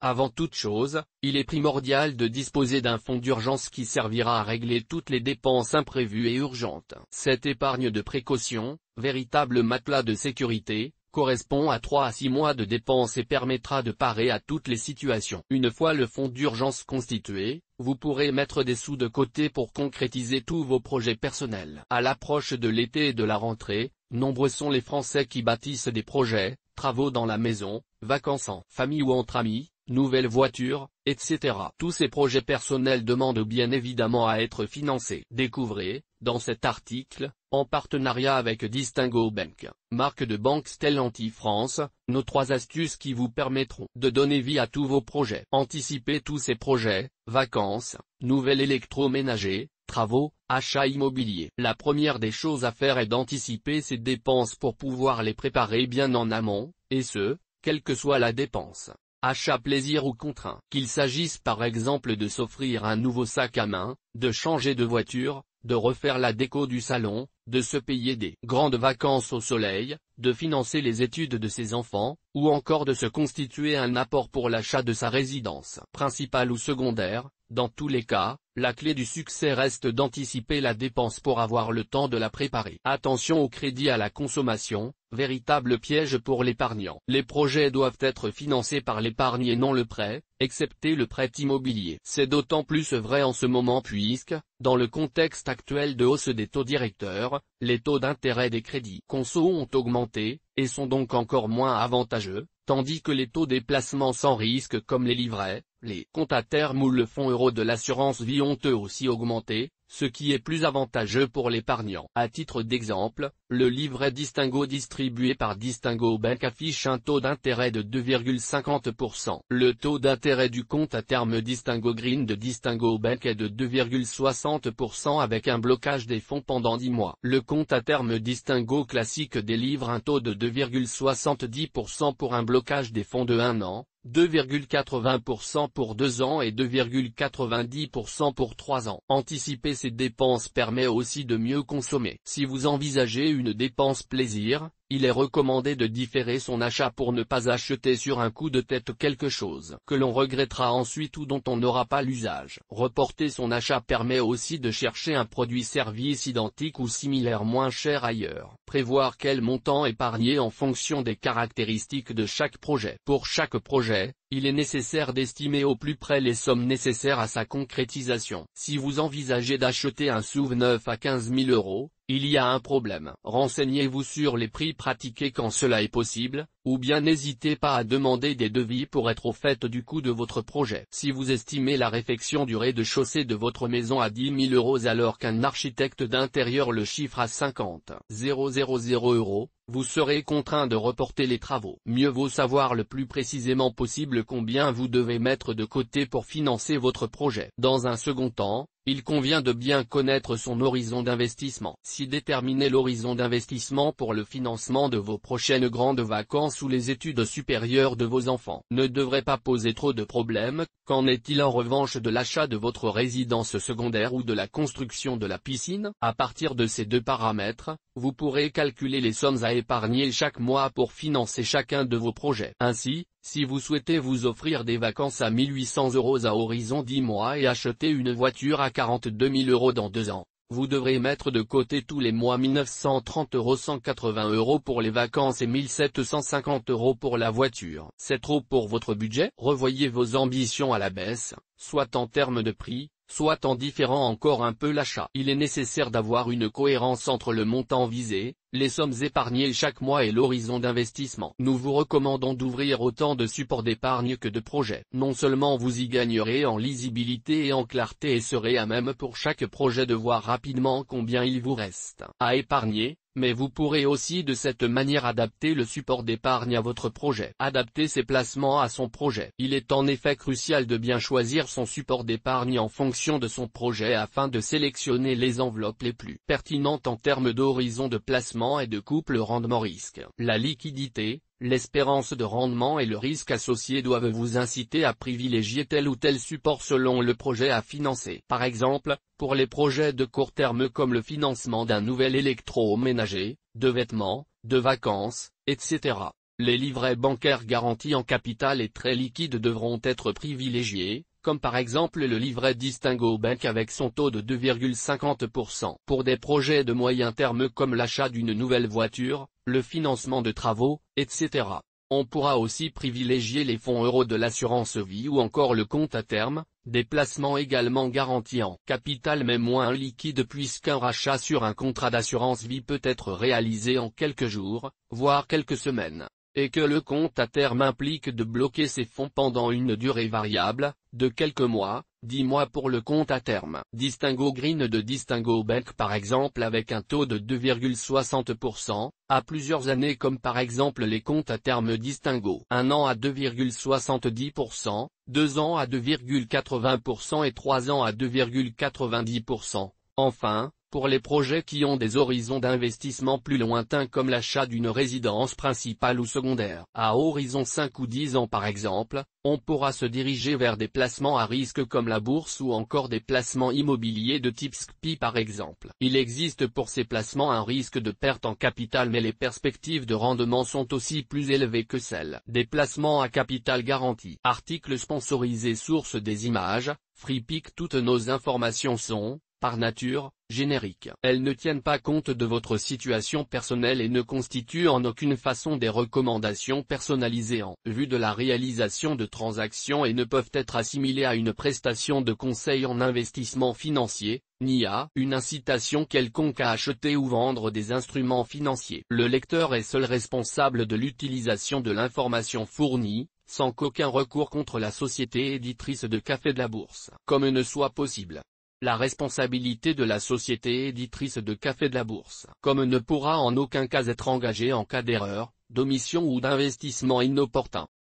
Avant toute chose, il est primordial de disposer d'un fonds d'urgence qui servira à régler toutes les dépenses imprévues et urgentes. Cette épargne de précaution, véritable matelas de sécurité, correspond à 3 à 6 mois de dépenses et permettra de parer à toutes les situations. Une fois le fonds d'urgence constitué, vous pourrez mettre des sous de côté pour concrétiser tous vos projets personnels. À l'approche de l'été et de la rentrée, nombreux sont les Français qui bâtissent des projets, travaux dans la maison, vacances en famille ou entre amis, nouvelles voitures, etc. Tous ces projets personnels demandent bien évidemment à être financés. Découvrez, dans cet article, en partenariat avec Distingo Bank, marque de banque Stellantis France, nos 3 astuces qui vous permettront de donner vie à tous vos projets. Anticipez tous ces projets, vacances, nouvel électroménager, travaux, achats immobiliers. La première des choses à faire est d'anticiper ces dépenses pour pouvoir les préparer bien en amont, et ce, quelle que soit la dépense. Achat plaisir ou contraint. Qu'il s'agisse par exemple de s'offrir un nouveau sac à main, de changer de voiture, de refaire la déco du salon, de se payer des grandes vacances au soleil, de financer les études de ses enfants, ou encore de se constituer un apport pour l'achat de sa résidence principale ou secondaire. Dans tous les cas, la clé du succès reste d'anticiper la dépense pour avoir le temps de la préparer. Attention au crédit à la consommation, véritable piège pour l'épargnant. Les projets doivent être financés par l'épargne et non le prêt, excepté le prêt immobilier. C'est d'autant plus vrai en ce moment puisque, dans le contexte actuel de hausse des taux directeurs, les taux d'intérêt des crédits conso ont augmenté, et sont donc encore moins avantageux, tandis que les taux des placements sans risque comme les livrets, les comptes à terme ou le fonds euro de l'assurance vie ont eux aussi augmenté, ce qui est plus avantageux pour l'épargnant. À titre d'exemple, le livret Distingo distribué par Distingo Bank affiche un taux d'intérêt de 2,50%. Le taux d'intérêt du compte à terme Distingo Green de Distingo Bank est de 2,60% avec un blocage des fonds pendant 10 mois. Le compte à terme Distingo Classique délivre un taux de 2,70% pour un blocage des fonds de 1 an, 2,80% pour 2 ans et 2,90% pour 3 ans. Anticiper ces dépenses permet aussi de mieux consommer. Si vous envisagez une dépense plaisir, il est recommandé de différer son achat pour ne pas acheter sur un coup de tête quelque chose que l'on regrettera ensuite ou dont on n'aura pas l'usage. Reporter son achat permet aussi de chercher un produit-service identique ou similaire moins cher ailleurs. Prévoir quel montant épargner en fonction des caractéristiques de chaque projet. Pour chaque projet, il est nécessaire d'estimer au plus près les sommes nécessaires à sa concrétisation. Si vous envisagez d'acheter un SUV neuf à 15 000 €, il y a un problème. Renseignez-vous sur les prix pratiqués quand cela est possible, ou bien n'hésitez pas à demander des devis pour être au fait du coût de votre projet. Si vous estimez la réfection du rez-de-chaussée de votre maison à 10 000 € alors qu'un architecte d'intérieur le chiffre à 50 000 €, vous serez contraint de reporter les travaux. Mieux vaut savoir le plus précisément possible combien vous devez mettre de côté pour financer votre projet. Dans un second temps, il convient de bien connaître son horizon d'investissement. Si déterminer l'horizon d'investissement pour le financement de vos prochaines grandes vacances ou les études supérieures de vos enfants ne devrait pas poser trop de problèmes, qu'en est-il en revanche de l'achat de votre résidence secondaire ou de la construction de la piscine? À partir de ces 2 paramètres, vous pourrez calculer les sommes à épargner chaque mois pour financer chacun de vos projets. Ainsi, si vous souhaitez vous offrir des vacances à 1 800 € à horizon 10 mois et acheter une voiture à 42 000 € dans 2 ans, vous devrez mettre de côté tous les mois 1 930 €, 180 € pour les vacances et 1 750 € pour la voiture. C'est trop pour votre budget? Revoyez vos ambitions à la baisse, soit en termes de prix, soit en différant encore un peu l'achat. Il est nécessaire d'avoir une cohérence entre le montant visé, les sommes épargnées chaque mois et l'horizon d'investissement. Nous vous recommandons d'ouvrir autant de supports d'épargne que de projets. Non seulement vous y gagnerez en lisibilité et en clarté et serez à même pour chaque projet de voir rapidement combien il vous reste à épargner, mais vous pourrez aussi de cette manière adapter le support d'épargne à votre projet. Adapter ses placements à son projet. Il est en effet crucial de bien choisir son support d'épargne en fonction de son projet afin de sélectionner les enveloppes les plus pertinentes en termes d'horizon de placement et de couple rendement-risque. La liquidité, l'espérance de rendement et le risque associé doivent vous inciter à privilégier tel ou tel support selon le projet à financer. Par exemple, pour les projets de court terme comme le financement d'un nouvel électroménager, de vêtements, de vacances, etc. Les livrets bancaires garantis en capital et très liquides devront être privilégiés, comme par exemple le livret Distingo Bank avec son taux de 2,50%. Pour des projets de moyen terme comme l'achat d'une nouvelle voiture, le financement de travaux, etc. On pourra aussi privilégier les fonds euros de l'assurance vie ou encore le compte à terme, des placements également garantis en capital mais moins liquides puisqu'un rachat sur un contrat d'assurance vie peut être réalisé en quelques jours, voire quelques semaines, et que le compte à terme implique de bloquer ces fonds pendant une durée variable, de quelques mois, 10 mois pour le compte à terme. Distingo Green de Distingo Bank par exemple avec un taux de 2,60%, à plusieurs années comme par exemple les comptes à terme Distingo. 1 an à 2,70%, 2 ans à 2,80% et 3 ans à 2,90%. Enfin, pour les projets qui ont des horizons d'investissement plus lointains comme l'achat d'une résidence principale ou secondaire, à horizon 5 ou 10 ans par exemple, on pourra se diriger vers des placements à risque comme la bourse ou encore des placements immobiliers de type SCPI par exemple. Il existe pour ces placements un risque de perte en capital mais les perspectives de rendement sont aussi plus élevées que celles des placements à capital garanti. Article sponsorisé source des images, FreePic. Toutes nos informations sont, par nature, génériques. Elles ne tiennent pas compte de votre situation personnelle et ne constituent en aucune façon des recommandations personnalisées en vue de la réalisation de transactions et ne peuvent être assimilées à une prestation de conseil en investissement financier, ni à une incitation quelconque à acheter ou vendre des instruments financiers. Le lecteur est seul responsable de l'utilisation de l'information fournie, sans qu'aucun recours contre la société éditrice de Café de la Bourse, comme ne soit possible. La responsabilité de la société éditrice de Café de la Bourse, comme ne pourra en aucun cas être engagée en cas d'erreur, d'omission ou d'investissement inopportun.